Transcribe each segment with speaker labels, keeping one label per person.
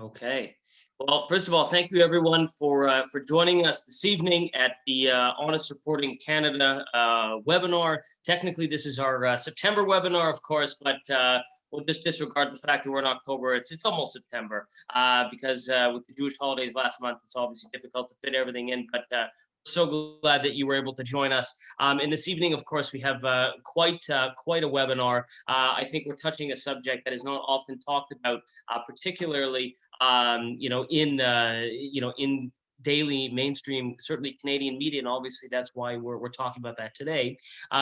Speaker 1: Okay. Well, first of all, thank you everyone for joining us this evening at the Honest Reporting Canada webinar. Technically, this is our September webinar, of course, but we'll just disregard the fact that we're in October. It's almost September because with the Jewish holidays last month, it's obviously difficult to fit everything in. But so glad that you were able to join us. And this evening, of course, we have quite a webinar. I think we're touching a subject that is not often talked about, particularly in daily mainstream, certainly Canadian media, and obviously that's why we're talking about that today.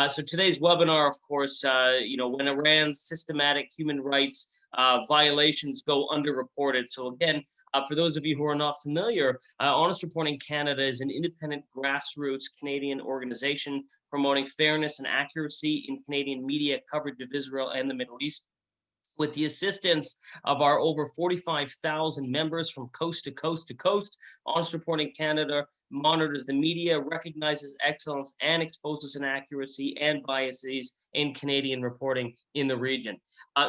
Speaker 1: So today's webinar, of course, when Iran's systematic human rights violations go underreported. So again, for those of you who are not familiar, Honest Reporting Canada is an independent grassroots Canadian organization promoting fairness and accuracy in Canadian media coverage of Israel and the Middle East, with the assistance of our over 45,000 members from coast to coast to coast. Honest Reporting Canada monitors the media, recognizes excellence, and exposes inaccuracy and biases in Canadian reporting in the region.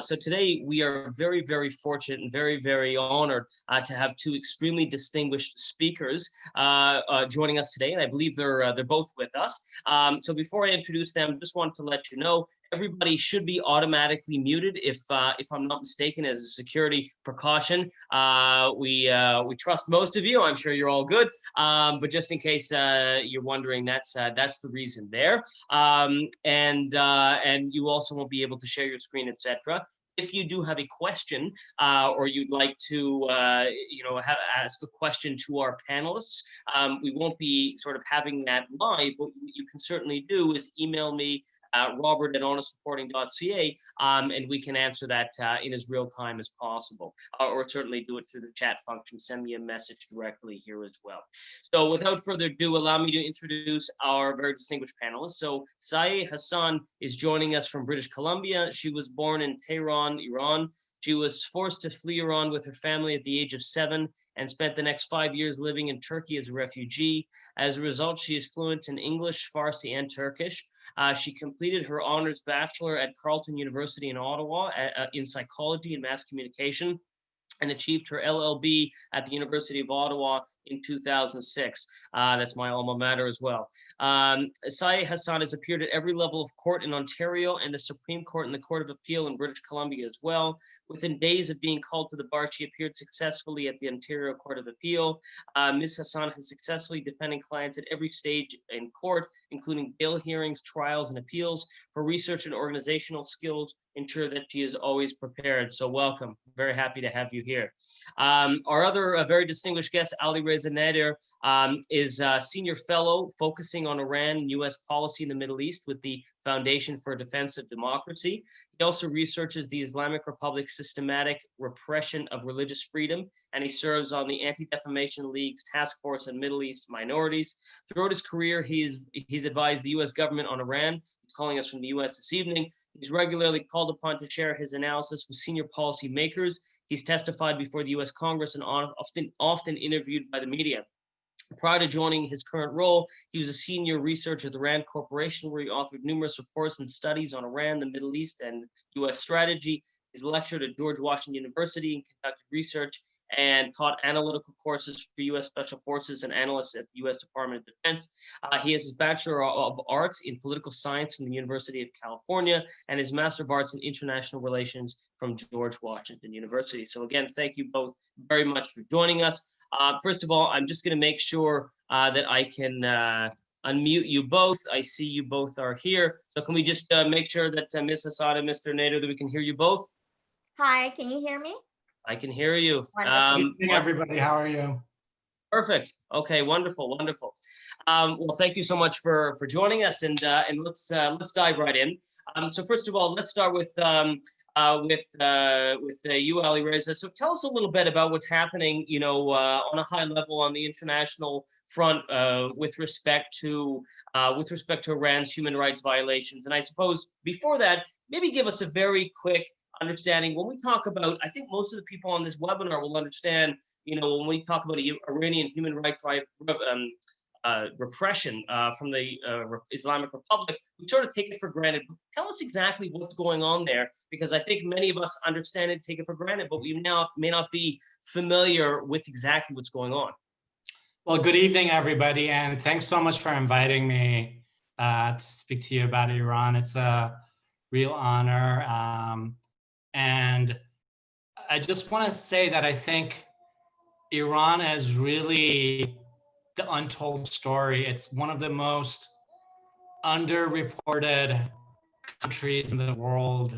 Speaker 1: So today we are very, very fortunate and very, very honored to have two extremely distinguished speakers joining us today, and I believe they're both with us. So before I introduce them, just want to let you know everybody should be automatically muted if I'm not mistaken, as a security precaution. We trust most of you. I'm sure you're all good, but just in case you're wondering, that's the reason there. And you also won't be able to share your screen, etc. If you do have a question or you'd like to, ask a question to our panelists, we won't be sort of having that live. What you can certainly do is email me Robert@honestreporting.ca, and we can answer that in as real time as possible, or certainly do it through the chat function. Send me a message directly here as well. So without further ado, allow me to introduce our very distinguished panelists. So Sayeh Hassan is joining us from British Columbia. She was born in Tehran, Iran. She was forced to flee Iran with her family at the age of 7 and spent the next 5 years living in Turkey as a refugee. As a result, she is fluent in English, Farsi, and Turkish. She completed her honors bachelor at Carleton University in Ottawa in psychology and mass communication, and achieved her LLB at the University of Ottawa in 2006. That's my alma mater as well. Sayeh Hassan has appeared at every level of court in Ontario and the Supreme Court and the Court of Appeal in British Columbia as well. Within days of being called to the bar, she appeared successfully at the Ontario Court of Appeal. Ms. Hassan has successfully defended clients at every stage in court, including bail hearings, trials, and appeals. Her research and organizational skills ensure that she is always prepared. So welcome. Very happy to have you here. Our other very distinguished guest, Alireza Nader, is a senior fellow focusing on Iran and U.S. policy in the Middle East with the Foundation for Defense of Democracy. He also researches the Islamic Republic's systematic repression of religious freedom, and he serves on the Anti-Defamation League's Task Force on Middle East Minorities. Throughout his career, he's advised the U.S. government on Iran. He's calling us from the U.S. this evening. He's regularly called upon to share his analysis with senior policymakers. He's testified before the U.S. Congress and often interviewed by the media. Prior to joining his current role, he was a senior researcher at the RAND Corporation, where he authored numerous reports and studies on Iran, the Middle East, and U.S. strategy. He's lectured at George Washington University and conducted research and taught analytical courses for U.S. Special Forces and analysts at the U.S. Department of Defense. He has his Bachelor of Arts in Political Science from the University of California and his Master of Arts in International Relations from George Washington University. So again, thank you both very much for joining us. First of all, I'm just going to make sure that I can unmute you both. I see you both are here. So can we just make sure that Ms. Hassan and Mr. Nader, that we can hear you both?
Speaker 2: Hi, can you hear me?
Speaker 1: I can hear you.
Speaker 3: Hey, everybody, how are you?
Speaker 1: Perfect. Okay, wonderful, wonderful. Well, thank you so much for joining us, and let's dive right in. So first of all, let's start with you, Alireza. So tell us a little bit about what's happening, on a high level on the international front with respect to Iran's human rights violations. And I suppose before that, maybe give us a very quick understanding when we talk about, I think most of the people on this webinar will understand, when we talk about Iranian human rights repression from the Islamic Republic, we sort of take it for granted. Tell us exactly what's going on there, because I think many of us understand it, take it for granted, but we now may not be familiar with exactly what's going on.
Speaker 3: Well, good evening, everybody, and thanks so much for inviting me to speak to you about Iran. It's a real honor. And I just want to say that I think Iran is really the untold story. It's one of the most underreported countries in the world,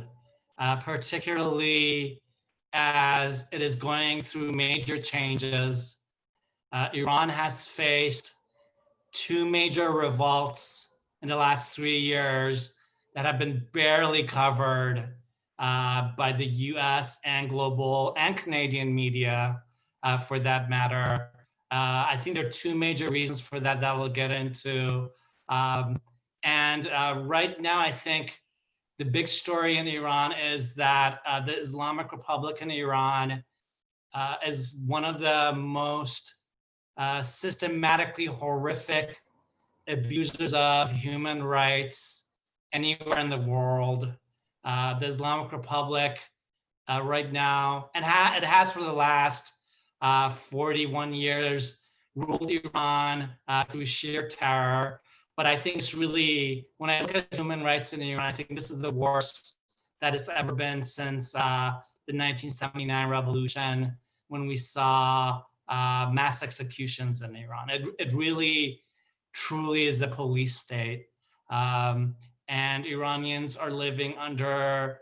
Speaker 3: particularly as it is going through major changes. Iran has faced two major revolts in the last 3 years that have been barely covered by the US and global and Canadian media, for that matter. I think there are two major reasons for that we'll get into. Right now, I think the big story in Iran is that the Islamic Republic in Iran is one of the most systematically horrific abusers of human rights anywhere in the world. The Islamic Republic right now, and it has for the last 41 years, ruled Iran through sheer terror. But I think it's really, when I look at human rights in Iran, I think this is the worst that it's ever been since the 1979 revolution, when we saw mass executions in Iran. It really, truly is a police state. And Iranians are living under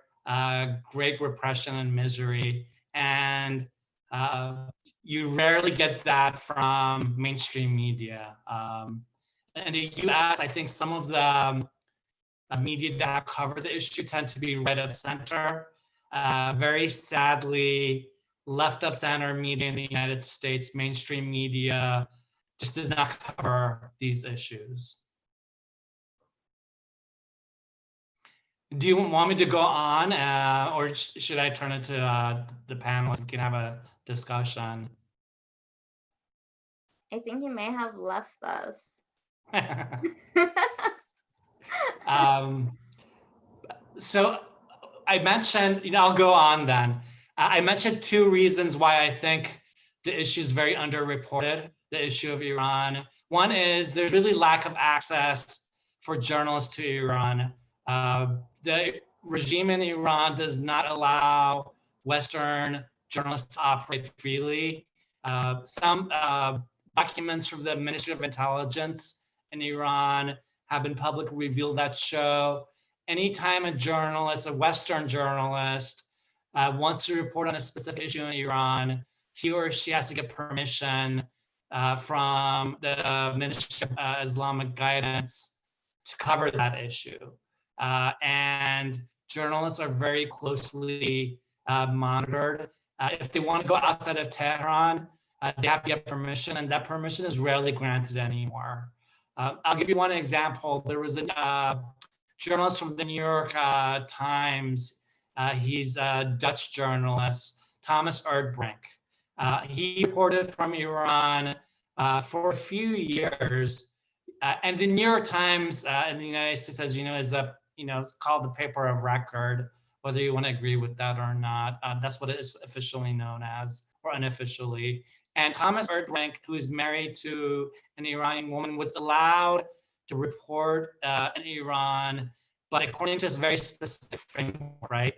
Speaker 3: great repression and misery. And you rarely get that from mainstream media. In the US, I think some of the media that cover the issue tend to be right of center. Very sadly, left of center media in the United States, mainstream media, just does not cover these issues. Do you want me to go on, or should I turn it to the panelists? We can have a discussion.
Speaker 2: I think he may have left us.
Speaker 3: So I mentioned, I'll go on then. I mentioned two reasons why I think the issue is very underreported, the issue of Iran. One is there's really lack of access for journalists to Iran. The regime in Iran does not allow Western journalists to operate freely. Some documents from the Ministry of Intelligence in Iran have been publicly revealed that show anytime a journalist, a Western journalist, wants to report on a specific issue in Iran, he or she has to get permission from the Ministry of Islamic Guidance to cover that issue. And journalists are very closely monitored. If they want to go outside of Tehran, they have to get permission, and that permission is rarely granted anymore. I'll give you one example. There was a journalist from the New York Times. He's a Dutch journalist, Thomas Erdbrink. He reported from Iran for a few years. And the New York Times in the United States, as you know, is it's called the paper of record, whether you want to agree with that or not. That's what it is officially known as, or unofficially. And Thomas Erdbrink, who is married to an Iranian woman, was allowed to report in Iran, but according to this very specific framework, right?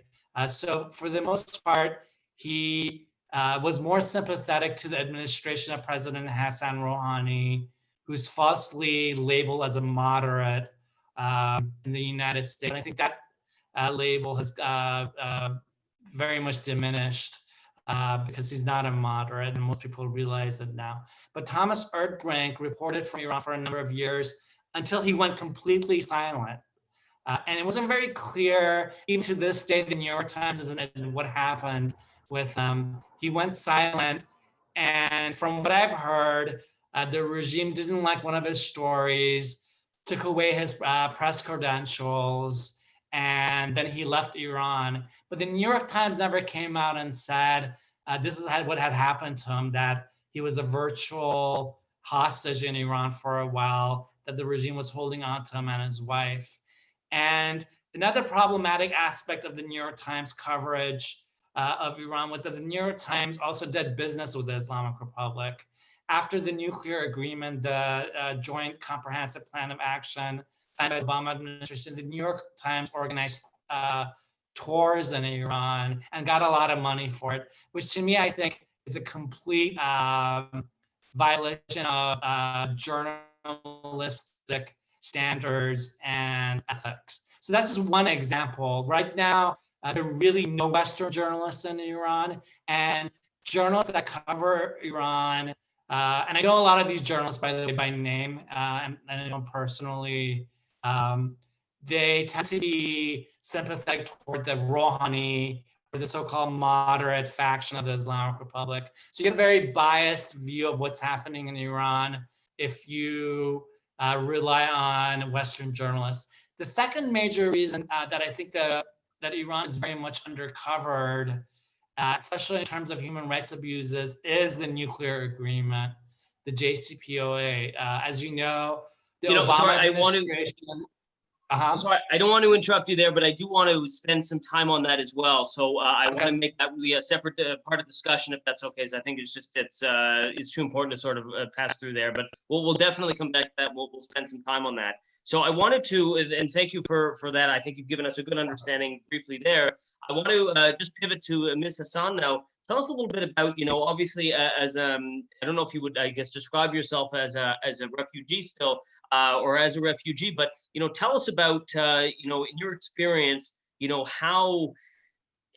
Speaker 3: So for the most part, he was more sympathetic to the administration of President Hassan Rouhani, who's falsely labeled as a moderate in the United States. And I think that label has very much diminished because he's not a moderate, and most people realize it now. But Thomas Erdbrink reported from Iran for a number of years until he went completely silent. And it wasn't very clear, even to this day, the New York Times doesn't what happened with him. He went silent, and from what I've heard, the regime didn't like one of his stories, took away his press credentials, and then he left Iran. But the New York Times never came out and said this is what had happened to him, that he was a virtual hostage in Iran for a while, that the regime was holding on to him and his wife. And another problematic aspect of the New York Times coverage of Iran was that the New York Times also did business with the Islamic Republic. After the nuclear agreement, the Joint Comprehensive Plan of Action signed by the Obama administration, the New York Times organized tours in Iran and got a lot of money for it, which to me, I think is a complete violation of journalistic standards and ethics. So that's just one example. Right now, there are really no Western journalists in Iran, and journalists that cover Iran, and I know a lot of these journalists, by the way, by name, and I know personally, they tend to be sympathetic toward the Rouhani, or the so-called moderate faction of the Islamic Republic. So you get a very biased view of what's happening in Iran if you rely on Western journalists. The second major reason that I think that Iran is very much undercovered, especially in terms of human rights abuses, is the nuclear agreement, the JCPOA. As you know, the Obama administration.
Speaker 1: So I don't want to interrupt you there, but I do want to spend some time on that as well. So I want to make that really a separate part of the discussion, if that's okay. Because I think it's too important to sort of pass through there. But we'll definitely come back to that. We'll spend some time on that. So I wanted to, and thank you for that. I think you've given us a good understanding briefly there. I want to just pivot to Ms. Hassan now. Tell us a little bit about, obviously as I don't know if you would, I guess, describe yourself as a refugee still, or as a refugee, but tell us about in your experience, how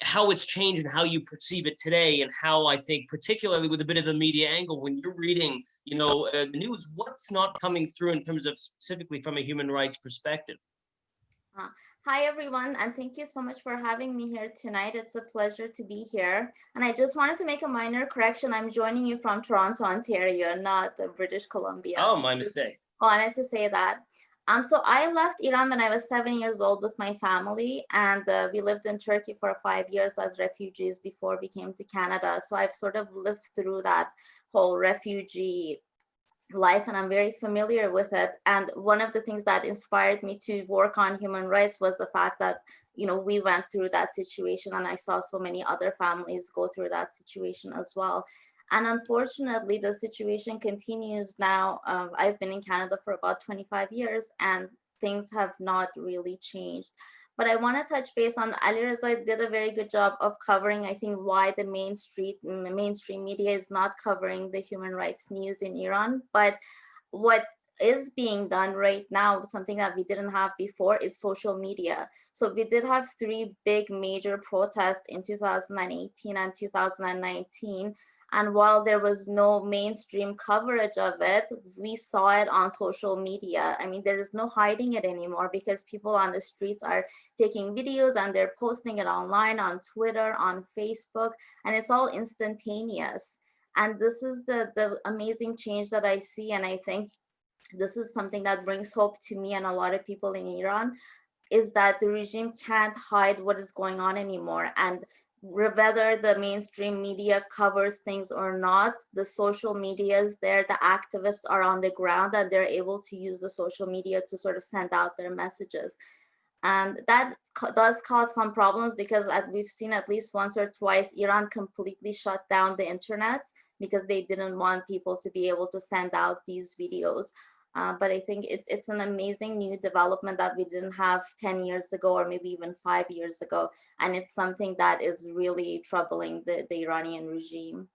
Speaker 1: it's changed and how you perceive it today, and how I think particularly with a bit of a media angle when you're reading the news, what's not coming through in terms of specifically from a human rights perspective.
Speaker 2: Hi, everyone, and thank you so much for having me here tonight. It's a pleasure to be here. And I just wanted to make a minor correction. I'm joining you from Toronto, Ontario, not British Columbia.
Speaker 1: Oh, my mistake.
Speaker 2: Wanted to say that. So I left Iran when I was 7 years old with my family, and we lived in Turkey for 5 years as refugees before we came to Canada. So I've sort of lived through that whole refugee life, and I'm very familiar with it. And one of the things that inspired me to work on human rights was the fact that we went through that situation, and I saw so many other families go through that situation as well. And unfortunately, the situation continues now. I've been in Canada for about 25 years, and things have not really changed. But I want to touch base on Alireza did a very good job of covering, I think, why the mainstream media is not covering the human rights news in Iran. But what is being done right now, something that we didn't have before, is social media. So we did have 3 big major protests in 2018 and 2019. And while there was no mainstream coverage of it, we saw it on social media. I mean, there is no hiding it anymore, because people on the streets are taking videos and they're posting it online, on Twitter, on Facebook, and it's all instantaneous. And this is the amazing change that I see. And I think this is something that brings hope to me and a lot of people in Iran, is that the regime can't hide what is going on anymore. And whether the mainstream media covers things or not, the social media is there, the activists are on the ground, and they're able to use the social media to sort of send out their messages. And that does cause some problems, because we've seen at least once or twice, Iran completely shut down the internet because they didn't want people to be able to send out these videos. But I think it's an amazing new development that we didn't have 10 years ago, or maybe even 5 years ago. And it's something that is really troubling the Iranian regime.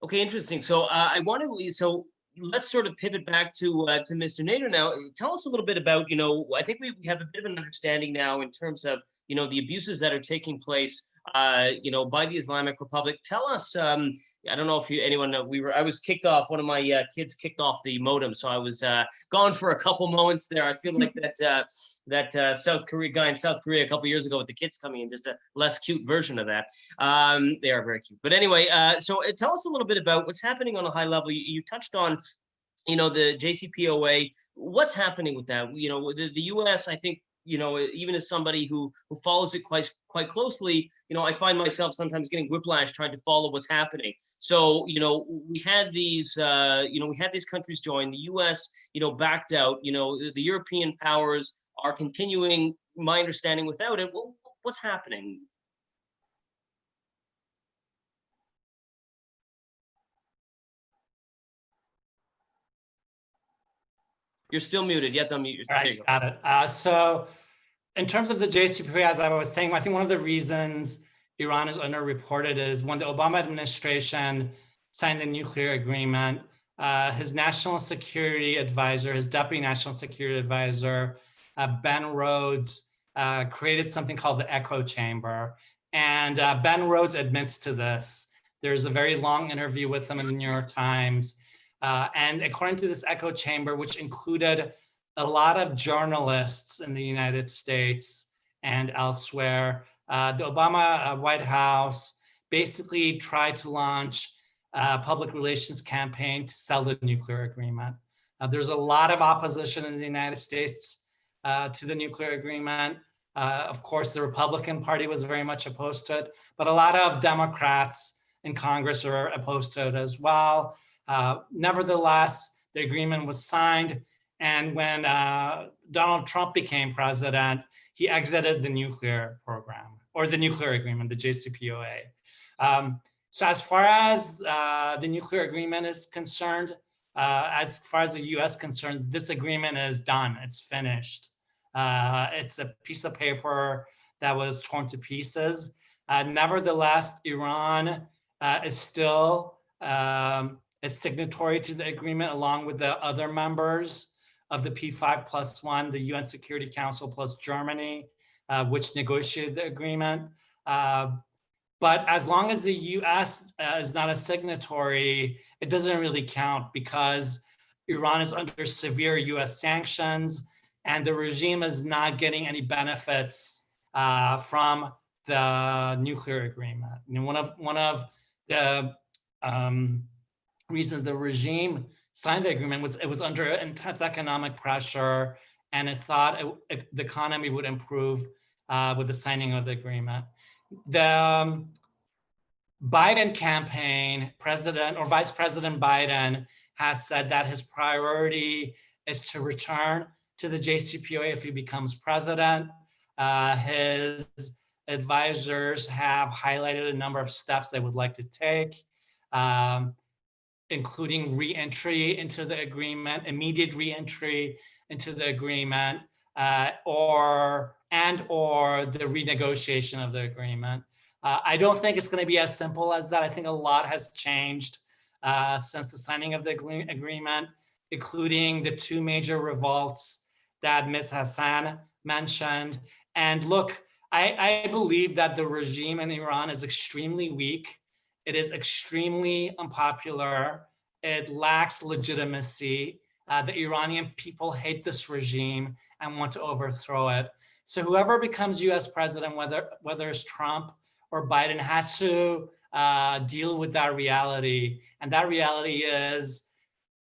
Speaker 1: Okay, interesting. So so let's sort of pivot back to Mr. Nader now. Tell us a little bit about, I think we have a bit of an understanding now in terms of, the abuses that are taking place by the Islamic Republic. Tell us, I don't know if anyone know, I was kicked off, one of my kids kicked off the modem, so I was gone for a couple moments there. I feel like that South Korea guy in South Korea a couple years ago with the kids coming in, just a less cute version of that. They are very cute. But anyway, so tell us a little bit about what's happening on a high level. You touched on, the JCPOA. What's happening with that? The U.S., I think, even as somebody who follows it quite closely, I find myself sometimes getting whiplash trying to follow what's happening. So, we had these, we had these countries join. The U.S., backed out. The European powers are continuing, my understanding, without it. Well, what's happening? You're still muted. You have to unmute yourself.
Speaker 3: All right, got it. So in terms of the JCPOA, as I was saying, I think one of the reasons Iran is underreported is when the Obama administration signed the nuclear agreement, his national security advisor, his deputy national security advisor, Ben Rhodes, created something called the echo chamber. And Ben Rhodes admits to this. There's a very long interview with him in the New York Times. And according to this echo chamber, which included a lot of journalists in the United States and elsewhere, the Obama White House basically tried to launch a public relations campaign to sell the nuclear agreement. There's a lot of opposition in the United States to the nuclear agreement. Of course, the Republican Party was very much opposed to it, but a lot of Democrats in Congress are opposed to it as well. Nevertheless, the agreement was signed, and when Donald Trump became president, he exited the nuclear program, or the nuclear agreement, the JCPOA. So as far as the nuclear agreement is concerned, as far as the US is concerned, this agreement is done, it's finished. It's a piece of paper that was torn to pieces. Nevertheless, Iran is still a signatory to the agreement, along with the other members of the P5+1, the UN Security Council plus Germany, which negotiated the agreement. But as long as the US is not a signatory, it doesn't really count, because Iran is under severe US sanctions and the regime is not getting any benefits from the nuclear agreement. One of the reasons the regime signed the agreement was it was under intense economic pressure, and it thought the economy would improve with the signing of the agreement. The Biden campaign, President or Vice President Biden has said that his priority is to return to the JCPOA if he becomes president. His advisors have highlighted a number of steps they would like to take, including re-entry into the agreement, immediate re-entry into the agreement, or the renegotiation of the agreement. I don't think it's going to be as simple as that. I think a lot has changed since the signing of the agreement, including the two major revolts that Ms. Hassan mentioned. And look, I believe that the regime in Iran is extremely weak. It is extremely unpopular. It lacks legitimacy. The Iranian people hate this regime and want to overthrow it. So whoever becomes US president, whether it's Trump or Biden, has to deal with that reality. And that reality is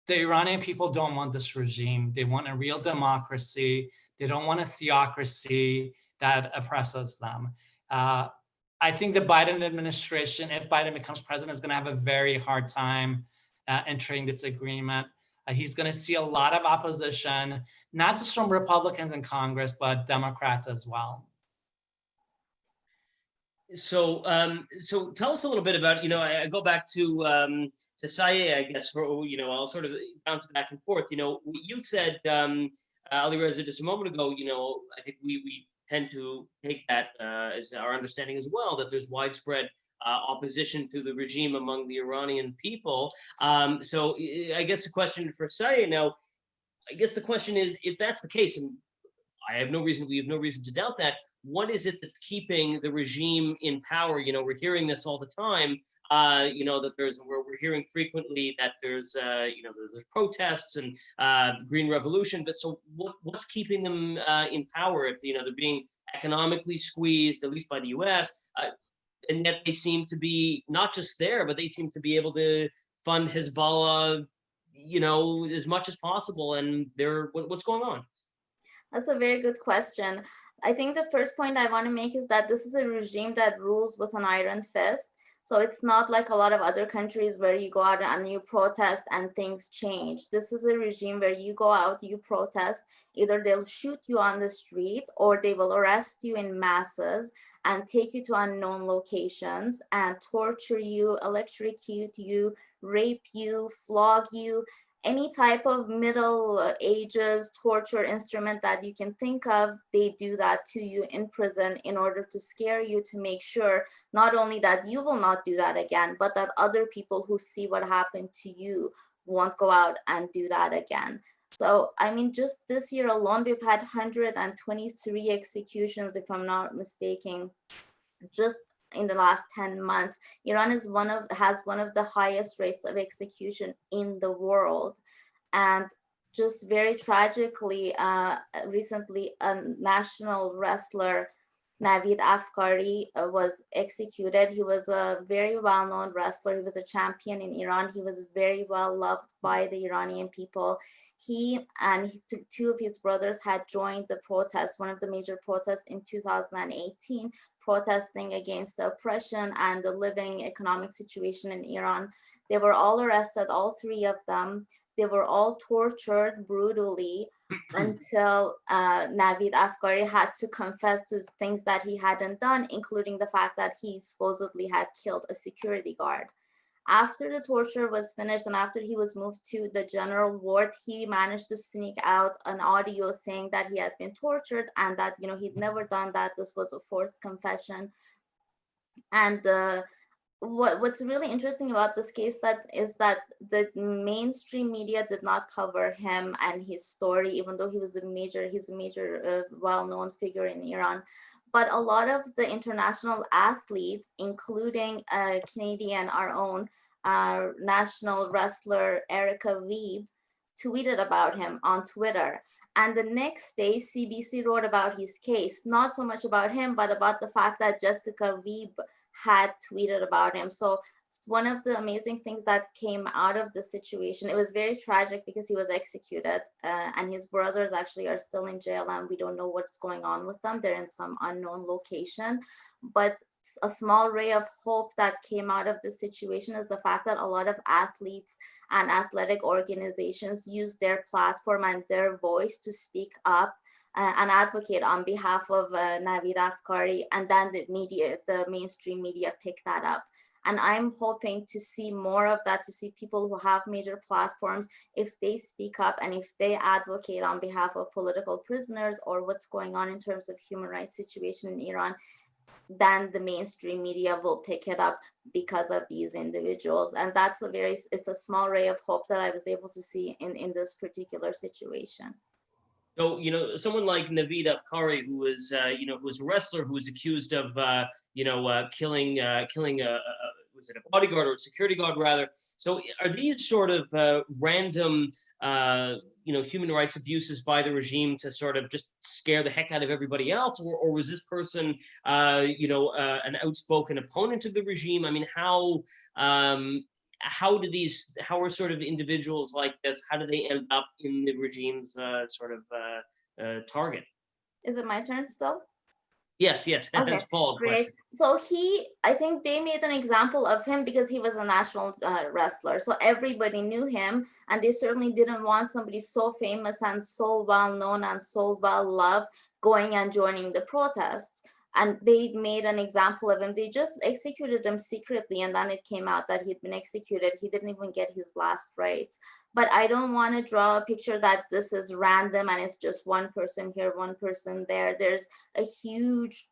Speaker 3: the Iranian people don't want this regime. They want a real democracy. They don't want a theocracy that oppresses them. I think the Biden administration, if Biden becomes president, is going to have a very hard time entering this agreement. He's going to see a lot of opposition, not just from Republicans in Congress, but Democrats as well.
Speaker 1: So, so tell us a little bit about, I go back to Sayeh, I guess, for, I'll sort of bounce back and forth. You said, Alireza, just a moment ago, I think we tend to take that as our understanding as well, that there's widespread opposition to the regime among the Iranian people. So I guess the question for Sayeh now, I guess the question is, if that's the case, and we have no reason to doubt that, what is it that's keeping the regime in power? We're hearing this all the time, that we're hearing frequently that there's protests and green revolution, but so what's keeping them in power if, they're being economically squeezed, at least by the US, and yet they seem to be not just there, but they seem to be able to fund Hezbollah, as much as possible, and what's going on?
Speaker 2: That's a very good question. I think the first point I want to make is that this is a regime that rules with an iron fist. So it's not like a lot of other countries where you go out and you protest and things change. This is a regime where you go out, you protest, either they'll shoot you on the street or they will arrest you in masses and take you to unknown locations and torture you, electrocute you, rape you, flog you, any type of middle ages torture instrument that you can think of, they do that to you in prison in order to scare you, to make sure not only that you will not do that again, but that other people who see what happened to you won't go out and do that again. So, I mean, just this year alone, we've had 123 executions, if I'm not mistaken, just in the last 10 months. Iran is has one of the highest rates of execution in the world. And just very tragically, recently a national wrestler, Navid Afkari, was executed. He was a very well-known wrestler. He was a champion in Iran. He was very well loved by the Iranian people. He and two of his brothers had joined the protest, one of the major protests in 2018, protesting against the oppression and the living economic situation in Iran. They were all arrested, all three of them. They were all tortured brutally until Navid Afkari had to confess to things that he hadn't done, including the fact that he supposedly had killed a security guard. After the torture was finished and after he was moved to the general ward, he managed to sneak out an audio saying that he had been tortured and that, you know, he'd never done that. This was a forced confession. And what's really interesting about this case is that the mainstream media did not cover him and his story, even though he's a major well-known figure in Iran. But a lot of the international athletes, including Canadian, our own national wrestler Erica Weeb, tweeted about him on Twitter. And the next day, CBC wrote about his case, not so much about him, but about the fact that Jessica Weeb had tweeted about him. So it's one of the amazing things that came out of the situation. It was very tragic because he was executed and his brothers actually are still in jail and we don't know what's going on with them. They're in some unknown location. But a small ray of hope that came out of this situation is the fact that a lot of athletes and athletic organizations use their platform and their voice to speak up and advocate on behalf of Navid Afkari, and then the mainstream media pick that up. And I'm hoping to see more of that, to see people who have major platforms, if they speak up and if they advocate on behalf of political prisoners or what's going on in terms of human rights situation in Iran, then the mainstream media will pick it up because of these individuals. And it's a small ray of hope that I was able to see in this particular situation.
Speaker 1: So, you know, someone like Navid Afkari, who was, who was a wrestler who was accused of, killing was it a bodyguard or a security guard rather? So, are these sort of random, human rights abuses by the regime to sort of just scare the heck out of everybody else, or was this person, an outspoken opponent of the regime? I mean, how are sort of individuals like this, how do they end up in the regime's target?
Speaker 2: Is it my turn still?
Speaker 1: Yes, that
Speaker 2: Okay,
Speaker 1: is follow-up
Speaker 2: great.
Speaker 1: question.
Speaker 2: So I think they made an example of him because he was a national wrestler. So everybody knew him, and they certainly didn't want somebody so famous and so well known and so well loved going and joining the protests. And they made an example of him. They just executed him secretly, and then it came out that he'd been executed. He didn't even get his last rites. But I don't want to draw a picture that this is random and it's just one person here, one person there. There's a huge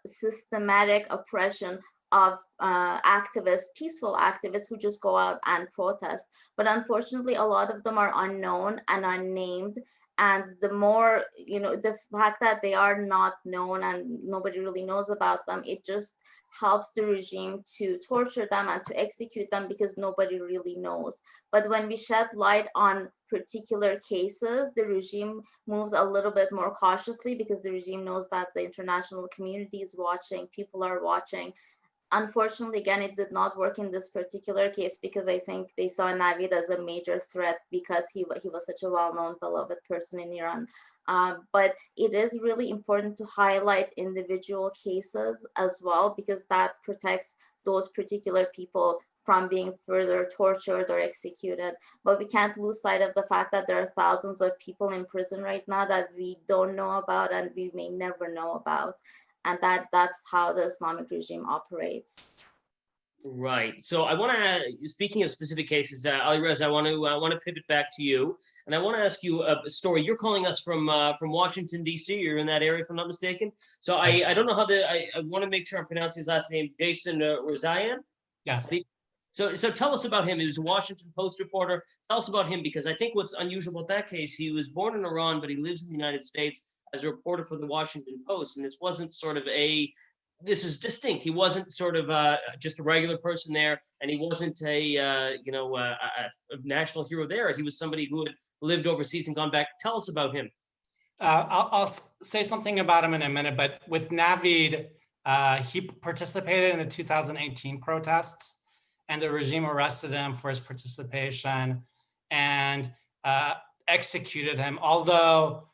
Speaker 2: systematic oppression of activists, peaceful activists who just go out and protest. But unfortunately, a lot of them are unknown and unnamed. And the more, the fact that they are not known and nobody really knows about them, it just helps the regime to torture them and to execute them because nobody really knows. But when we shed light on particular cases, the regime moves a little bit more cautiously because the regime knows that the international community is watching, people are watching. unfortunately, again, it did not work in this particular case because I think they saw Navid as a major threat because he was such a well-known, beloved person in Iran. But it is really important to highlight individual cases as well, because that protects those particular people from being further tortured or executed. But we can't lose sight of the fact that there are thousands of people in prison right now that we don't know about and we may never know about. And that's how the Islamic regime operates.
Speaker 1: Right. So I want to, speaking of specific cases, Alireza, I want to pivot back to you, and I want to ask you a story. You're calling us from Washington D.C. You're in that area, if I'm not mistaken. So I don't know how I want to make sure I'm pronouncing his last name, Jason Rezaian.
Speaker 3: Yes.
Speaker 1: So tell us about him. He was a Washington Post reporter. Tell us about him, because I think what's unusual about that case, he was born in Iran, but he lives in the United States as a reporter for the Washington Post, and this wasn't sort of this is distinct. He wasn't sort of just a regular person there, and he wasn't a national hero there. He was somebody who had lived overseas and gone back. Tell us about him.
Speaker 3: I'll say something about him in a minute, but with Navid, he participated in the 2018 protests, and the regime arrested him for his participation and executed him, although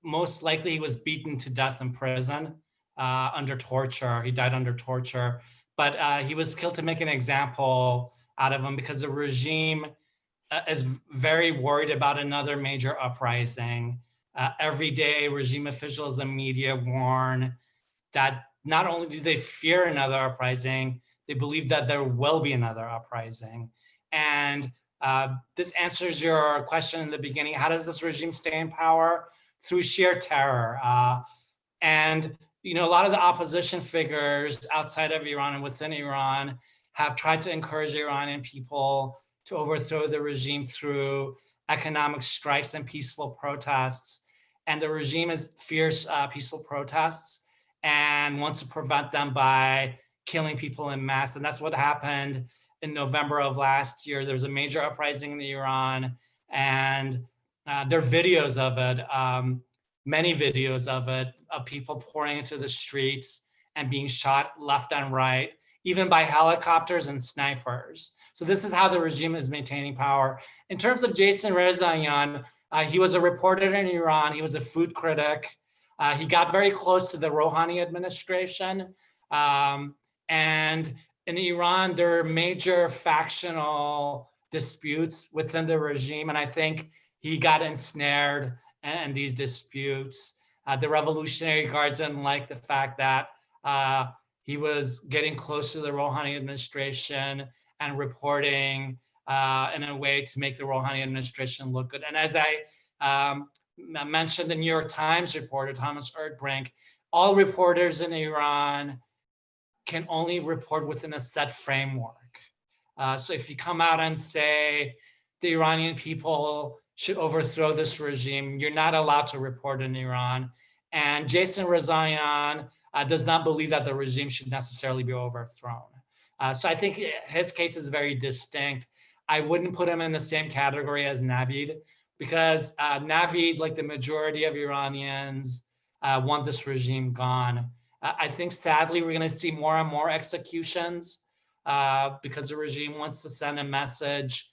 Speaker 3: most likely he was beaten to death in prison. Under torture. He died under torture, but he was killed to make an example out of him, because the regime is very worried about another major uprising. Every day, regime officials and media warn that not only do they fear another uprising, they believe that there will be another uprising. And this answers your question in the beginning. How does this regime stay in power? Through sheer terror. And a lot of the opposition figures outside of Iran and within Iran have tried to encourage Iranian people to overthrow the regime through economic strikes and peaceful protests. And the regime fears peaceful protests and wants to prevent them by killing people in mass. And that's what happened in November of last year. There was a major uprising in Iran, and there are videos of it. Many videos of it, of people pouring into the streets and being shot left and right, even by helicopters and snipers. So this is how the regime is maintaining power. In terms of Jason Rezaian, he was a reporter in Iran. He was a food critic. He got very close to the Rouhani administration. And in Iran, there are major factional disputes within the regime. And I think he got ensnared and these disputes. The Revolutionary Guards didn't like the fact that he was getting close to the Rouhani administration and reporting in a way to make the Rouhani administration look good. And as I mentioned, the New York Times reporter, Thomas Erdbrink, all reporters in Iran can only report within a set framework. So if you come out and say the Iranian people should overthrow this regime, you're not allowed to report in Iran. And Jason Rezaian does not believe that the regime should necessarily be overthrown. So I think his case is very distinct. I wouldn't put him in the same category as Navid, because Navid, like the majority of Iranians, want this regime gone. I think sadly, we're gonna see more and more executions because the regime wants to send a message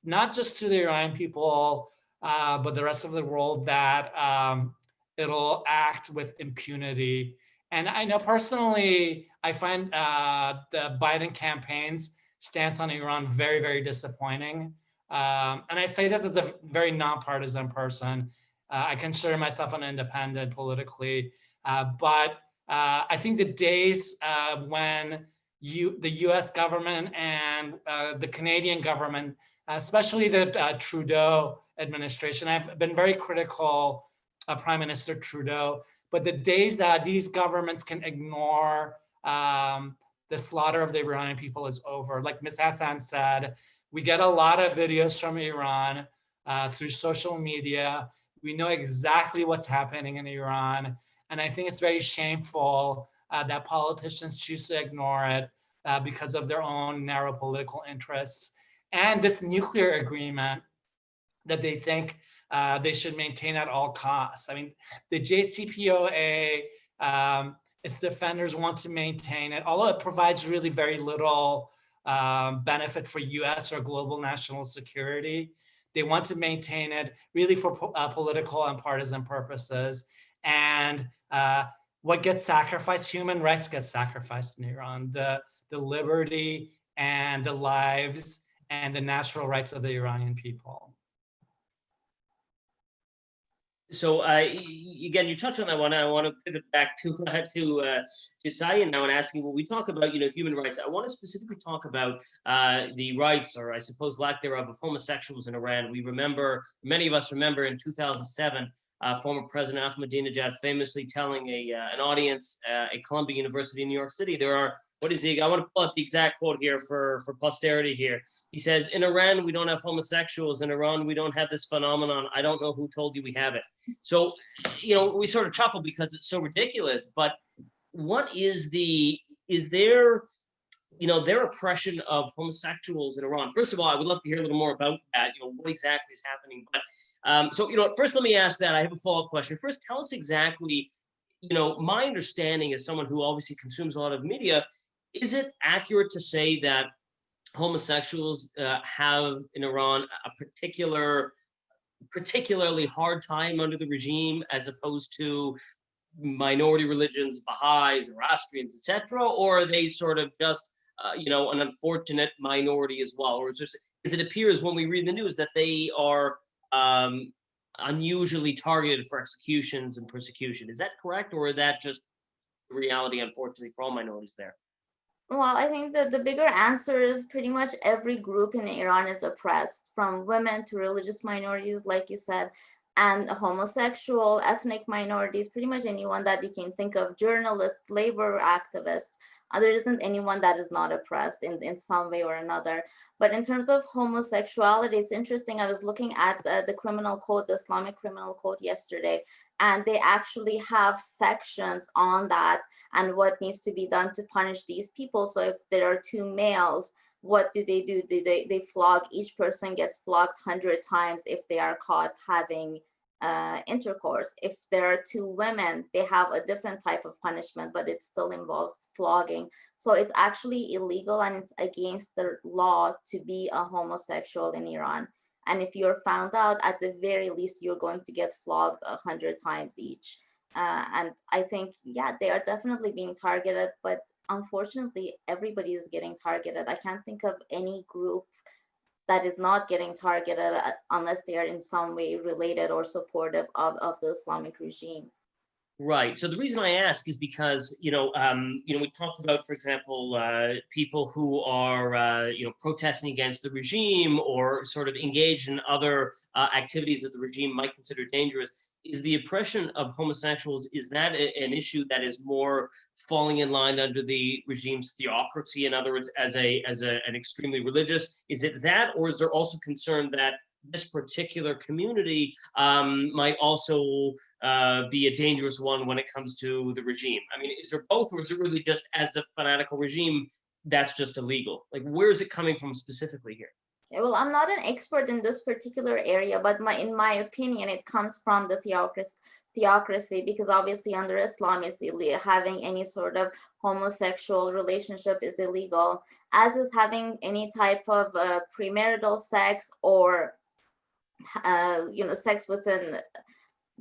Speaker 3: not just to the Iranian people, but the rest of the world, that it'll act with impunity. And I know personally, I find the Biden campaign's stance on Iran very, very disappointing. And I say this as a very nonpartisan person. I consider myself an independent politically, but I think the days when the US government and the Canadian government, especially the Trudeau administration, I've been very critical of Prime Minister Trudeau, but the days that these governments can ignore the slaughter of the Iranian people is over. Like Ms. Hassan said, we get a lot of videos from Iran through social media. We know exactly what's happening in Iran. And I think it's very shameful that politicians choose to ignore it because of their own narrow political interests. And this nuclear agreement that they think they should maintain at all costs. I mean, the JCPOA its defenders want to maintain it, although it provides really very little benefit for US or global national security. They want to maintain it really for political and partisan purposes. And what gets sacrificed? Human rights get sacrificed in Iran. The liberty and the lives and the natural rights of the Iranian people.
Speaker 1: So again, you touched on that one. I want to pivot back to Sayeh now and asking, when we talk about human rights, I want to specifically talk about the rights, or I suppose lack thereof, of homosexuals in Iran. We remember, many of us remember, in 2007, former President Ahmadinejad famously telling an audience at Columbia University in New York City, there are, what is he? I want to pull up the exact quote here for posterity here. He says, "In Iran, we don't have homosexuals. In Iran, we don't have this phenomenon. I don't know who told you we have it." So, we sort of chuckle because it's so ridiculous. But what is their oppression of homosexuals in Iran? First of all, I would love to hear a little more about that. What exactly is happening? But so, first, let me ask that. I have a follow-up question. First, tell us exactly. My understanding as someone who obviously consumes a lot of media, is it accurate to say that homosexuals have in Iran a particularly hard time under the regime, as opposed to minority religions, Baha'is, Zoroastrians, etc., or are they sort of just an unfortunate minority as well? Or does it appear, as when we read the news, that they are unusually targeted for executions and persecution? Is that correct, or is that just the reality, unfortunately, for all minorities there?
Speaker 2: Well, I think that the bigger answer is pretty much every group in Iran is oppressed, from women to religious minorities, like you said, and homosexual, ethnic minorities, pretty much anyone that you can think of, journalists, labor activists. There isn't anyone that is not oppressed in some way or another. But in terms of homosexuality, it's interesting. I was looking at the criminal code, the Islamic criminal code yesterday, and they actually have sections on that and what needs to be done to punish these people. So if there are two males, what do? They flog, each person gets flogged 100 times if they are caught having intercourse. If there are two women, they have a different type of punishment, but it still involves flogging. So it's actually illegal and it's against the law to be a homosexual in Iran. And if you're found out, at the very least, you're going to get flogged 100 times each. And I think, yeah, they are definitely being targeted, but unfortunately, everybody is getting targeted. I can't think of any group that is not getting targeted unless they are in some way related or supportive of the Islamic regime.
Speaker 1: Right. So the reason I ask is because, we talked about, for example, people who are, protesting against the regime or sort of engaged in other activities that the regime might consider dangerous. Is the oppression of homosexuals, is that an issue that is more falling in line under the regime's theocracy? In other words, as an extremely religious, is it that, or is there also concern that this particular community might also be a dangerous one when it comes to the regime? I mean, is there both, or is it really just as a fanatical regime that's just illegal? Like, where is it coming from specifically here?
Speaker 2: Well, I'm not an expert in this particular area, but in my opinion, it comes from the theocracy, because obviously under Islam, having any sort of homosexual relationship is illegal, as is having any type of premarital sex or sex within,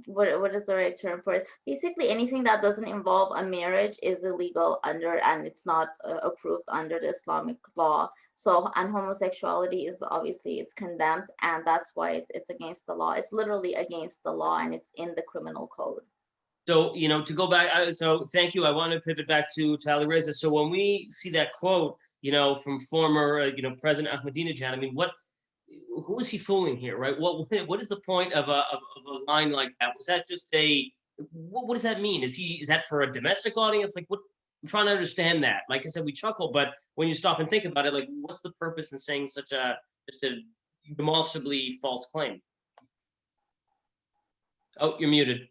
Speaker 2: what is the right term for it? Basically, anything that doesn't involve a marriage is illegal and it's not approved under the Islamic law. So, and homosexuality is obviously, it's condemned, and that's why it's against the law. It's literally against the law, and it's in the criminal code.
Speaker 1: So, to go back, so thank you. I want to pivot back to Alireza. So when we see that quote, from former, President Ahmadinejad, I mean, who is he fooling here, right? What is the point of a line like that? Was that just what does that mean? Is that for a domestic audience? Like, what? I'm trying to understand that. Like I said, we chuckle, but when you stop and think about it, like, what's the purpose in saying just a demonstrably false claim? Oh, you're muted.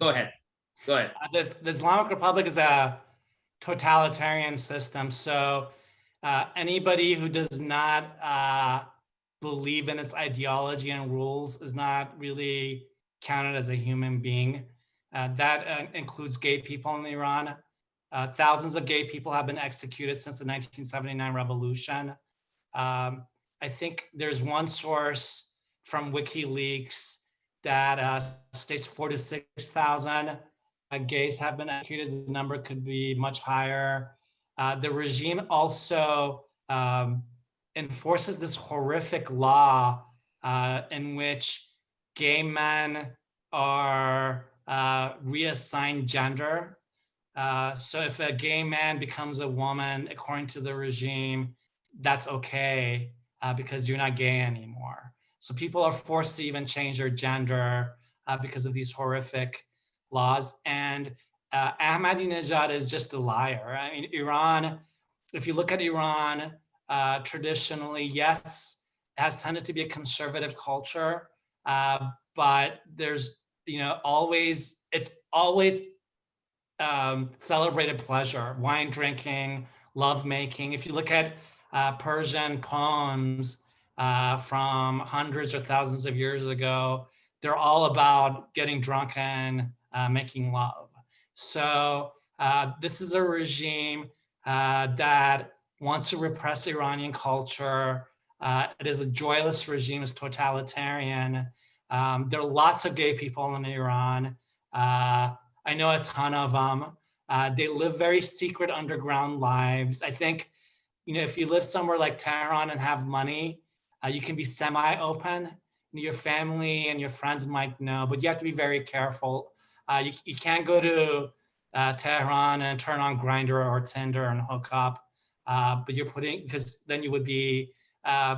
Speaker 1: Go ahead.
Speaker 3: The Islamic Republic is a totalitarian system. So anybody who does not believe in its ideology and rules is not really counted as a human being. That includes gay people in Iran. Thousands of gay people have been executed since the 1979 revolution. I think there's one source from WikiLeaks that states 4,000 to 6,000 gays have been executed. The number could be much higher. The regime also enforces this horrific law in which gay men are reassigned gender. So if a gay man becomes a woman, according to the regime, that's okay because you're not gay anymore. So people are forced to even change their gender because of these horrific laws. And Ahmadinejad is just a liar. I mean, Iran, if you look at Iran, traditionally, yes, it has tended to be a conservative culture, but there's, it's always celebrated pleasure, wine drinking, love making. If you look at Persian poems from hundreds or thousands of years ago, they're all about getting drunk and making love. So this is a regime that wants to repress Iranian culture. It is a joyless regime, it's totalitarian. There are lots of gay people in Iran. I know a ton of them. They live very secret underground lives. I think, if you live somewhere like Tehran and have money, you can be semi-open. Your family and your friends might know, but you have to be very careful. You can't go to Tehran and turn on Grindr or Tinder and hook up, but because then you would be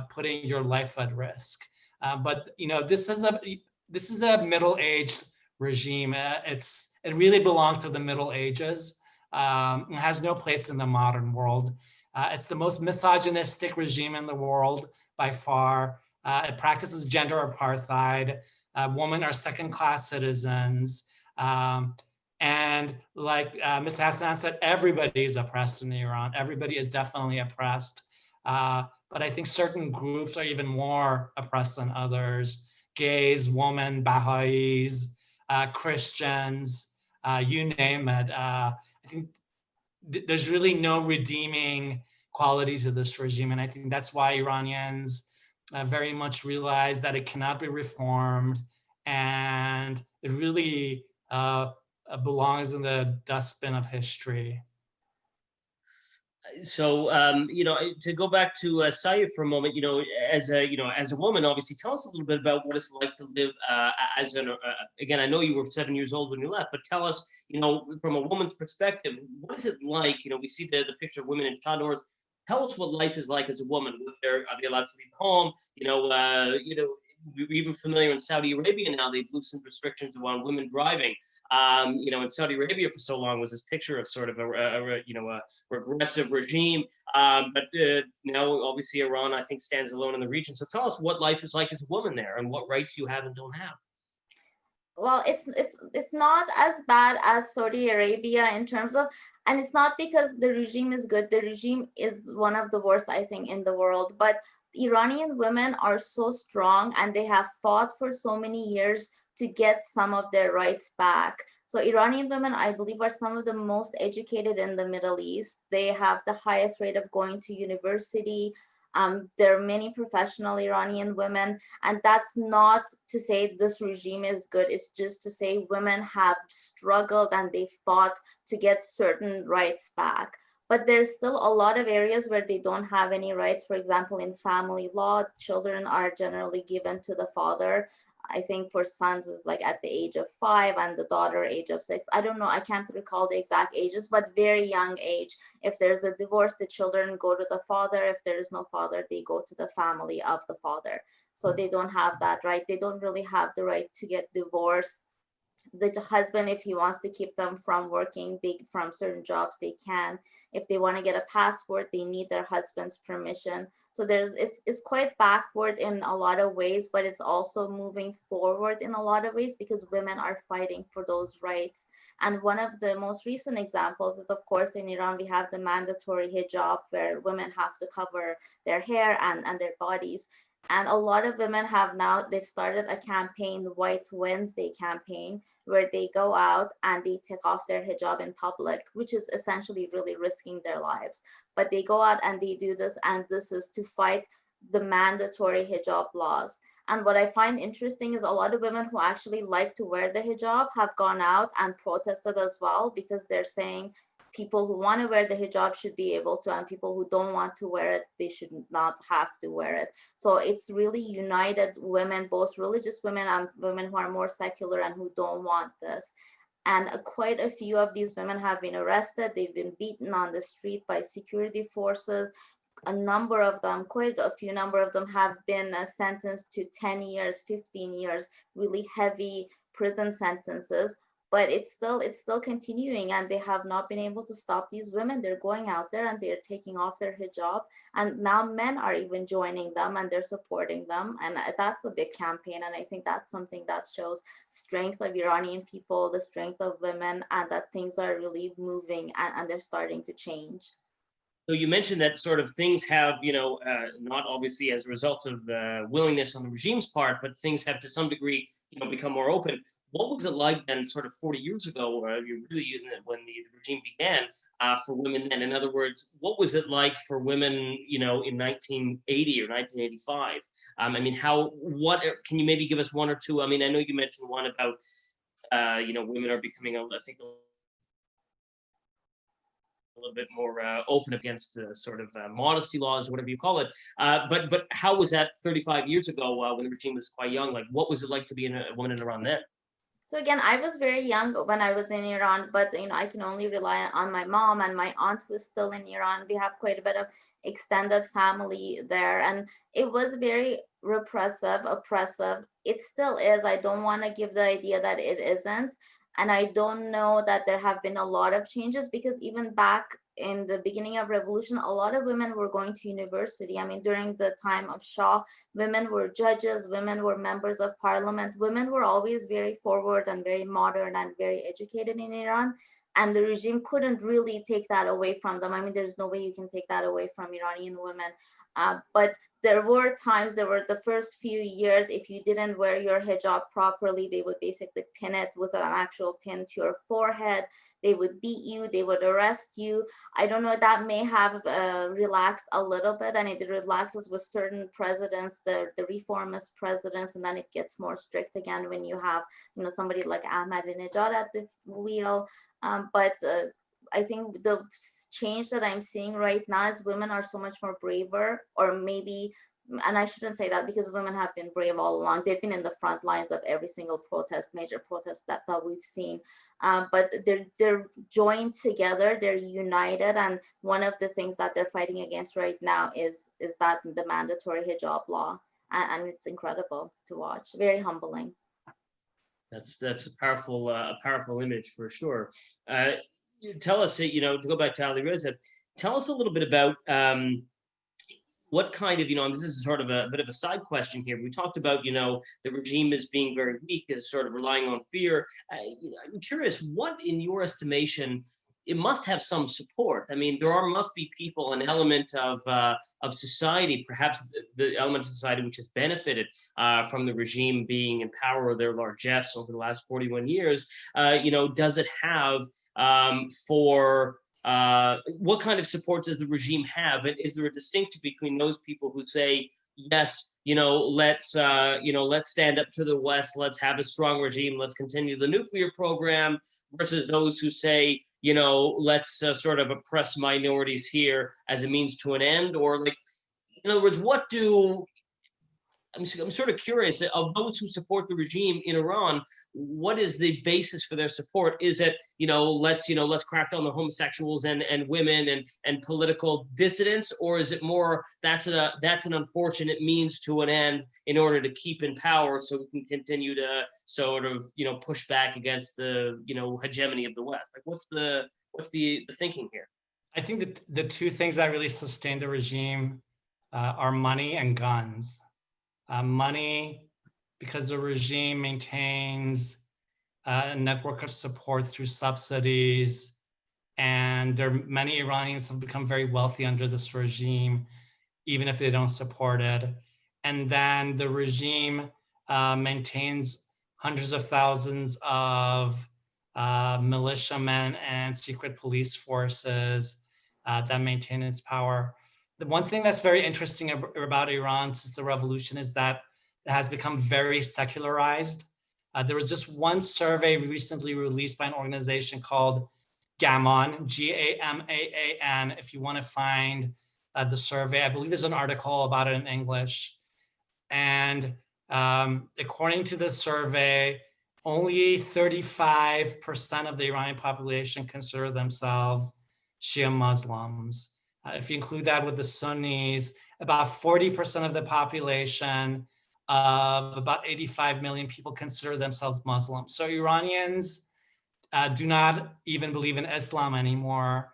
Speaker 3: putting your life at risk. But this is a middle-aged regime. It really belongs to the Middle Ages. It has no place in the modern world. It's the most misogynistic regime in the world by far. It practices gender apartheid. Women are second-class citizens. And like Ms. Hassan said, everybody is oppressed in Iran. Everybody is definitely oppressed. But I think certain groups are even more oppressed than others. Gays, women, Baha'is, Christians, you name it. I think there's really no redeeming quality to this regime. And I think that's why Iranians very much realize that it cannot be reformed, and it really belongs in the dustbin of history.
Speaker 1: So, to go back to Sayeh for a moment, as a woman, obviously, tell us a little bit about what it's like to live as again, I know you were 7 years old when you left, but tell us, from a woman's perspective, what is it like? We see the picture of women in chadors. Tell us what life is like as a woman. Are they allowed to leave home? We're even familiar in Saudi Arabia now, they've loosened restrictions on women driving. In Saudi Arabia for so long was this picture of sort of a regressive regime. But now obviously Iran, I think, stands alone in the region. So tell us what life is like as a woman there and what rights you have and don't have.
Speaker 2: Well, it's not as bad as Saudi Arabia in terms of, and it's not because the regime is good. The regime is one of the worst, I think, in the world. But Iranian women are so strong, and they have fought for so many years to get some of their rights back. So Iranian women, I believe, are some of the most educated in the Middle East. They have the highest rate of going to university. There are many professional Iranian women, and that's not to say this regime is good. It's just to say women have struggled and they fought to get certain rights back. But there's still a lot of areas where they don't have any rights. For example, in family law, children are generally given to the father. I think for sons is like at the age of 5 and the daughter age of 6. I don't know, I can't recall the exact ages, but very young age. If there's a divorce, the children go to the father. If there is no father, they go to the family of the father. So they don't have that right. They don't really have the right to get divorced. The husband, if he wants to keep them from working from certain jobs, they can. If they want to get a passport, they need their husband's permission. So it's quite backward in a lot of ways, but it's also moving forward in a lot of ways because women are fighting for those rights. And one of the most recent examples is, of course, in Iran we have the mandatory hijab, where women have to cover their hair and their bodies. And a lot of women have now, they've started a campaign, the White Wednesday campaign, where they go out and they take off their hijab in public, which is essentially really risking their lives. But they go out and they do this, and this is to fight the mandatory hijab laws. And what I find interesting is a lot of women who actually like to wear the hijab have gone out and protested as well, because they're saying people who want to wear the hijab should be able to, and people who don't want to wear it, they should not have to wear it. So it's really united women, both religious women and women who are more secular and who don't want this. And quite a few of these women have been arrested. They've been beaten on the street by security forces. A number of them, quite a few number of them, have been sentenced to 10 years, 15 years, really heavy prison sentences. But it's still continuing, and they have not been able to stop these women. They're going out there and they're taking off their hijab, and now men are even joining them and they're supporting them. And that's a big campaign, and I think that's something that shows strength of Iranian people, the strength of women, and that things are really moving, and they're starting to change.
Speaker 1: So you mentioned that sort of things have, not obviously as a result of willingness on the regime's part, but things have to some degree, become more open. What was it like then, sort of 40 years ago, when the regime began, for women then? In other words, what was it like for women, in 1980 or 1985? I mean, can you maybe give us one or two? I mean, I know you mentioned one about, women are becoming, I think, a little bit more open against sort of modesty laws, whatever you call it. But how was that 35 years ago when the regime was quite young? Like, what was it like to be a woman in Iran then?
Speaker 2: So again, I was very young when I was in Iran, but I can only rely on my mom and my aunt who is still in Iran. We have quite a bit of extended family there, and it was very repressive, oppressive. It still is. I don't want to give the idea that it isn't. And I don't know that there have been a lot of changes, because even back in the beginning of revolution, a lot of women were going to university. I mean, during the time of Shah, women were judges, women were members of parliament, women were always very forward and very modern and very educated in Iran. And the regime couldn't really take that away from them. I mean, there's no way you can take that away from Iranian women. But there were times, there were the first few years, if you didn't wear your hijab properly, they would basically pin it with an actual pin to your forehead. They would beat you, they would arrest you. I don't know, that may have relaxed a little bit, and it relaxes with certain presidents, the reformist presidents, and then it gets more strict again when you have, somebody like Ahmadinejad at the wheel. But I think the change that I'm seeing right now is women are so much more braver, or maybe, and I shouldn't say that because women have been brave all along. They've been in the front lines of every single protest, major protest that we've seen. But they're joined together, they're united, and one of the things that they're fighting against right now is that the mandatory hijab law, and it's incredible to watch, very humbling.
Speaker 1: That's a powerful image for sure. Tell us, to go back to Alireza, tell us a little bit about what kind of, this is sort of a bit of a side question here. We talked about, the regime as being very weak, as sort of relying on fear. I'm curious, what, in your estimation, it must have some support. I mean, must be people, an element of society, perhaps the element of society which has benefited from the regime being in power, or their largesse over the last 41 years. Does it have what kind of support does the regime have, and is there a distinction between those people who say, yes, let's stand up to the West, let's have a strong regime, let's continue the nuclear program, versus those who say, let's sort of oppress minorities here as a means to an end? Or, like, in other words, I'm sort of curious, of those who support the regime in Iran, what is the basis for their support? Is it, let's crack down the homosexuals and women and political dissidents, or is it more that's an unfortunate means to an end in order to keep in power so we can continue to sort of push back against the hegemony of the West? Like, what's the thinking here?
Speaker 3: I think that the two things that really sustain the regime are money and guns. Money, because the regime maintains a network of support through subsidies, and many Iranians have become very wealthy under this regime, even if they don't support it. and then the regime maintains hundreds of thousands of militiamen and secret police forces that maintain its power. The one thing that's very interesting about Iran since the revolution is that it has become very secularized. There was just one survey recently released by an organization called GAMAN, G-A-M-A-A-N. If you want to find the survey, I believe there's an article about it in English. And according to the survey, only 35% of the Iranian population consider themselves Shia Muslims. If you include that with the Sunnis, about 40% of the population of about 85 million people consider themselves Muslims. So Iranians do not even believe in Islam anymore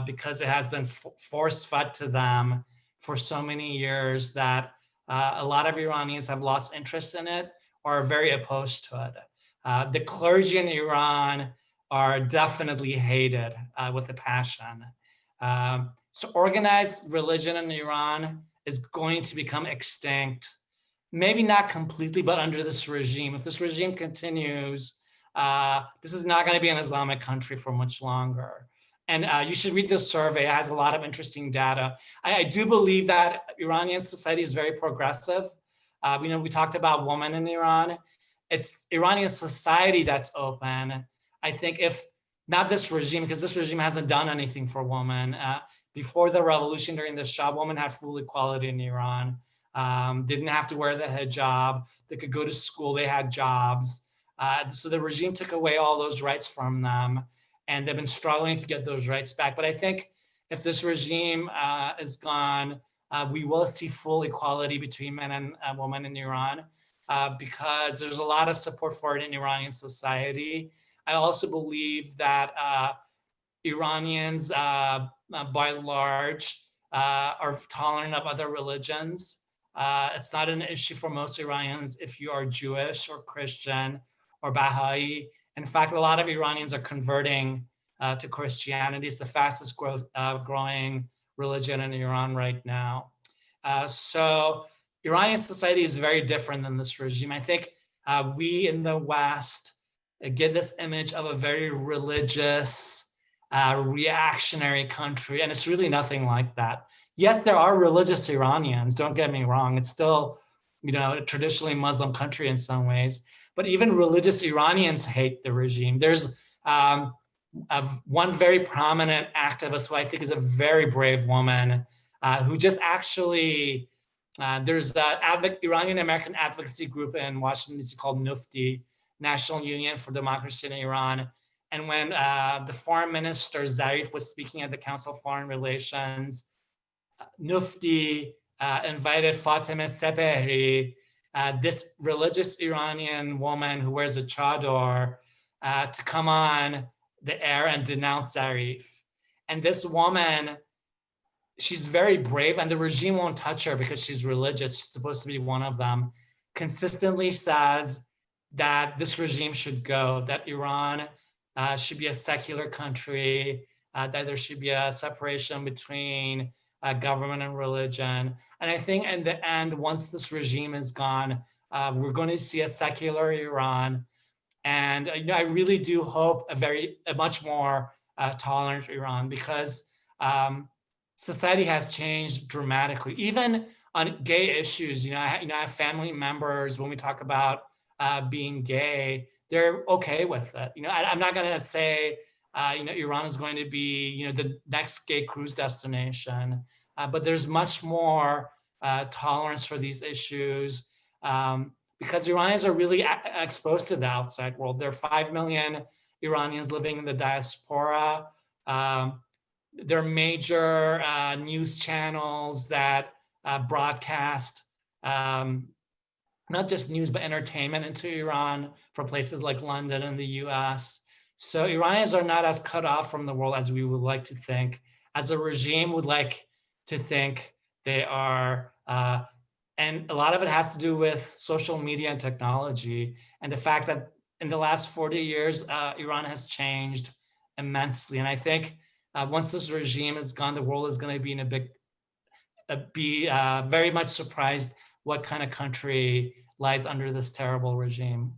Speaker 3: because it has been force-fed to them for so many years that a lot of Iranians have lost interest in it or are very opposed to it. The clergy in Iran are definitely hated with a passion. So organized religion in Iran is going to become extinct, maybe not completely, but under this regime. If this regime continues, this is not going to be an Islamic country for much longer. And you should read this survey. It has a lot of interesting data. I do believe that Iranian society is very progressive. We talked about women in Iran. It's Iranian society that's open. I think if not this regime, because this regime hasn't done anything for women. Before the revolution, during the Shah, women had full equality in Iran. Didn't have to wear the hijab. They could go to school. They had jobs. So the regime took away all those rights from them, and they've been struggling to get those rights back. But I think if this regime is gone, we will see full equality between men and women in Iran because there's a lot of support for it in Iranian society. I also believe that Iranians, by and large, are tolerant of other religions. It's not an issue for most Iranians if you are Jewish or Christian or Baha'i. In fact, a lot of Iranians are converting to Christianity. It's the fastest growing religion in Iran right now. So Iranian society is very different than this regime. I think we in the West get this image of a very religious, reactionary country, and it's really nothing like that. Yes, there are religious Iranians, don't get me wrong. It's still, a traditionally Muslim country in some ways, but even religious Iranians hate the regime. There's one very prominent activist who I think is a very brave woman who just actually, there's an Iranian American advocacy group in Washington, D.C. called NUFTI, National Union for Democracy in Iran. And when the foreign minister Zarif was speaking at the Council of Foreign Relations, NUFTI invited Fatemeh Sebehri, this religious Iranian woman who wears a chador, to come on the air and denounce Zarif. And this woman, she's very brave, and the regime won't touch her because she's religious. She's supposed to be one of them. Consistently says that this regime should go, that Iran should be a secular country, that there should be a separation between government and religion. And I think in the end, once this regime is gone, we're going to see a secular Iran. And I really do hope a much more tolerant Iran, because society has changed dramatically. Even on gay issues, I have family members, when we talk about being gay, they're okay with it. I'm not going to say, Iran is going to be, the next gay cruise destination, but there's much more tolerance for these issues because Iranians are really exposed to the outside world. There are 5 million Iranians living in the diaspora. There are major news channels that broadcast not just news, but entertainment into Iran from places like London and the US. So Iranians are not as cut off from the world as we would like to think, as a regime would like to think they are. And a lot of it has to do with social media and technology, and the fact that in the last 40 years, Iran has changed immensely. And I think once this regime is gone, the world is going to be very much surprised what kind of country lies under this terrible regime.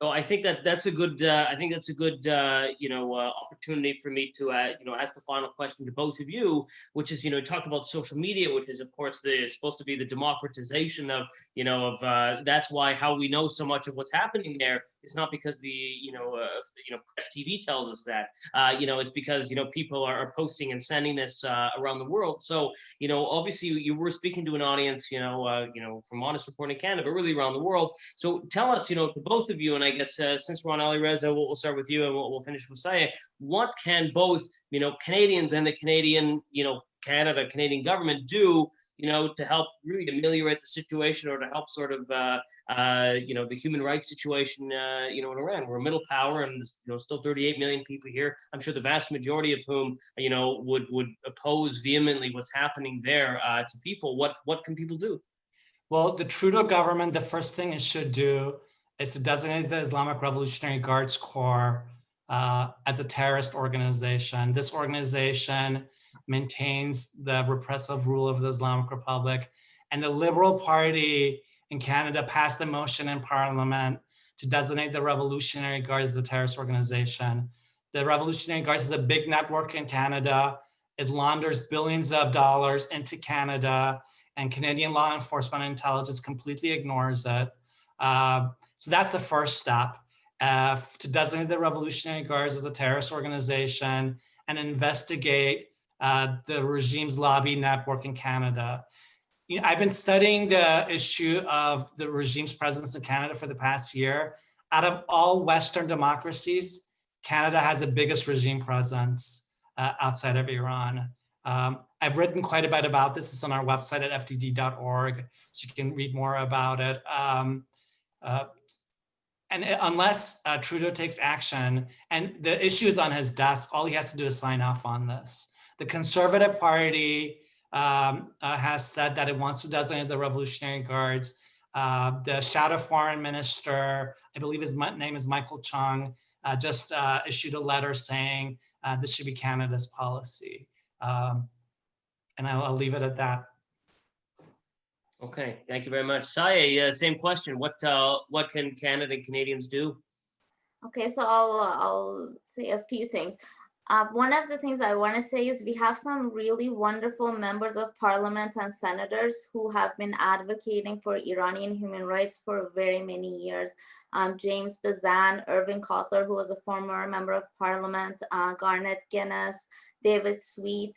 Speaker 1: So I think that's a good. I think that's a good, opportunity for me to, ask the final question to both of you, which is, talk about social media, which is, of course, supposed to be the democratization of, that's why how we know so much of what's happening there is not because the, press TV tells us that. It's because people are posting and sending this around the world. So obviously you were speaking to an audience, from Honest Reporting Canada, but really around the world. So tell us, to both of you, and I guess since we're on Alireza, we'll start with you and we'll finish with Sayeh. What can both, Canadians and the Canadian, Canadian government do, to help really ameliorate the situation or to help sort of, the human rights situation, in Iran? We're a middle power and, still 38 million people here. I'm sure the vast majority of whom, would oppose vehemently what's happening there to people. What can people do?
Speaker 3: Well, the Trudeau government, the first thing it should do is to designate the Islamic Revolutionary Guards Corps as a terrorist organization. This organization maintains the repressive rule of the Islamic Republic, and the Liberal Party in Canada passed a motion in Parliament to designate the Revolutionary Guards as a terrorist organization. The Revolutionary Guards is a big network in Canada. It launders billions of dollars into Canada, and Canadian law enforcement and intelligence completely ignores it. So that's the first step, to designate the Revolutionary Guards as a terrorist organization and investigate the regime's lobby network in Canada. I've been studying the issue of the regime's presence in Canada for the past year. Out of all Western democracies, Canada has the biggest regime presence outside of Iran. I've written quite a bit about this. It's on our website at fdd.org, so you can read more about it. And unless Trudeau takes action, and the issue is on his desk, all he has to do is sign off on this. The Conservative Party has said that it wants to designate the Revolutionary Guards. The Shadow Foreign Minister, I believe his name is Michael Chung, just issued a letter saying this should be Canada's policy. And I'll leave it at that.
Speaker 1: Okay, thank you very much. Sayeh, same question. What can Canada and Canadians do?
Speaker 2: Okay, so I'll say a few things. One of the things I want to say is we have some really wonderful members of parliament and senators who have been advocating for Iranian human rights for very many years. James Bazan, Irving Cotler, who was a former member of parliament, Garnet Guinness, David Sweet,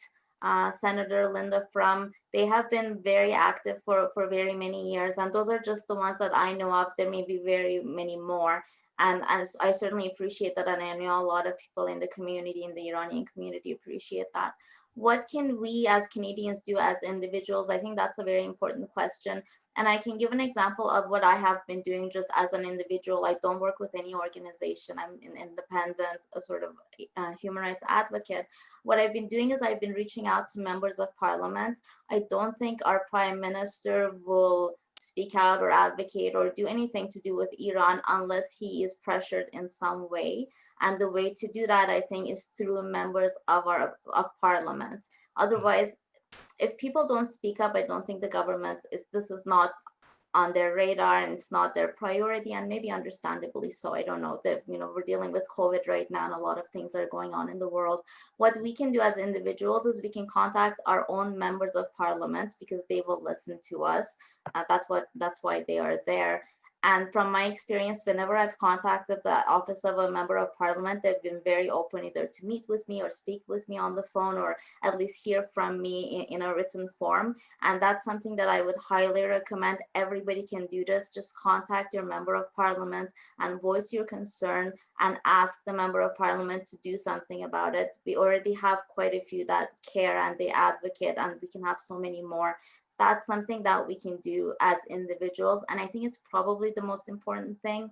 Speaker 2: Senator Linda Frum. They have been very active for very many years, and those are just the ones that I know of. There may be very many more, and I certainly appreciate that, and I know a lot of people in the community, in the Iranian community, appreciate that. What can we as Canadians do as individuals? I think that's a very important question. And I can give an example of what I have been doing just as an individual. I don't work with any organization. I'm an independent, a sort of human rights advocate. What I've been doing is I've been reaching out to members of parliament. I don't think our prime minister will speak out or advocate or do anything to do with Iran unless he is pressured in some way. And the way to do that, I think, is through members of parliament. Otherwise, if people don't speak up, I don't think the government this is not on their radar and it's not their priority, and maybe understandably so. I don't know that, we're dealing with COVID right now and a lot of things are going on in the world. What we can do as individuals is we can contact our own members of parliament because they will listen to us. That's why they are there. And from my experience, whenever I've contacted the office of a member of parliament, they've been very open either to meet with me or speak with me on the phone, or at least hear from me in a written form. And that's something that I would highly recommend. Everybody can do this. Just contact your member of parliament and voice your concern and ask the member of parliament to do something about it. We already have quite a few that care and they advocate, and we can have so many more. That's something that we can do as individuals. And I think it's probably the most important thing,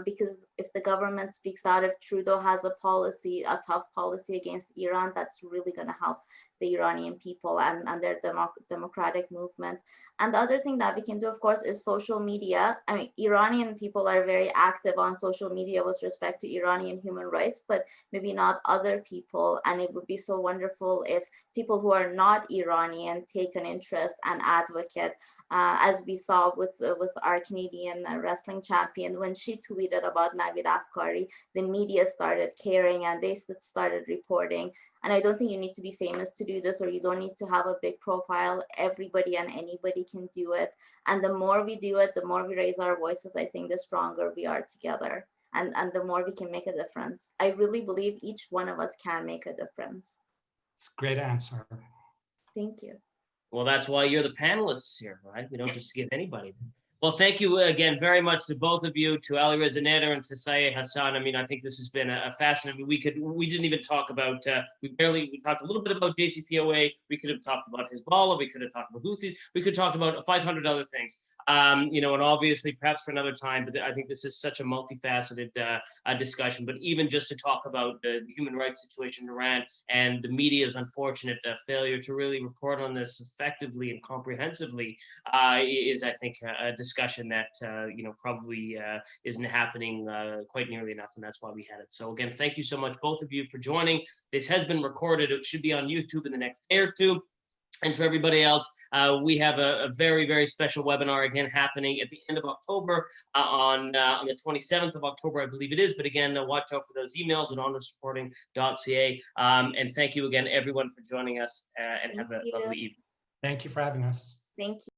Speaker 2: because if the government speaks out, if Trudeau has a policy, a tough policy against Iran, that's really going to help the Iranian people and their democratic movement. And the other thing that we can do, of course, is social media. I mean, Iranian people are very active on social media with respect to Iranian human rights, but maybe not other people. And it would be so wonderful if people who are not Iranian take an interest and advocate, as we saw with our Canadian wrestling champion. When she tweeted about Navid Afkari, the media started caring and they started reporting. And I don't think you need to be famous to do this, or you don't need to have a big profile. Everybody and anybody can do it. And the more we do it, the more we raise our voices, I think the stronger we are together. And the more we can make a difference. I really believe each one of us can make a difference.
Speaker 3: It's a great answer.
Speaker 2: Thank you.
Speaker 1: Well, that's why you're the panelists here, right? We don't just give anybody. Well, thank you again very much to both of you, to Alireza, Nader, and to Sayeh, Hassan. I mean, I think this has been a fascinating. We didn't even talk about. We talked a little bit about JCPOA. We could have talked about Hezbollah. We could have talked about Houthis. We could talk about 500 other things. And obviously perhaps for another time, but I think this is such a multifaceted discussion. But even just to talk about the human rights situation in Iran and the media's unfortunate failure to really report on this effectively and comprehensively is, I think, a discussion that probably isn't happening quite nearly enough, and that's why we had it. So again, thank you so much, both of you, for joining. This has been recorded. It should be on YouTube in the next day or two. And for everybody else, we have a very, very special webinar again happening at the end of October on the 27th of October, I believe it is. But again, watch out for those emails at HonestReporting.ca. And thank you again, everyone, for joining us, and have a lovely evening.
Speaker 3: Thank you for having us.
Speaker 2: Thank you.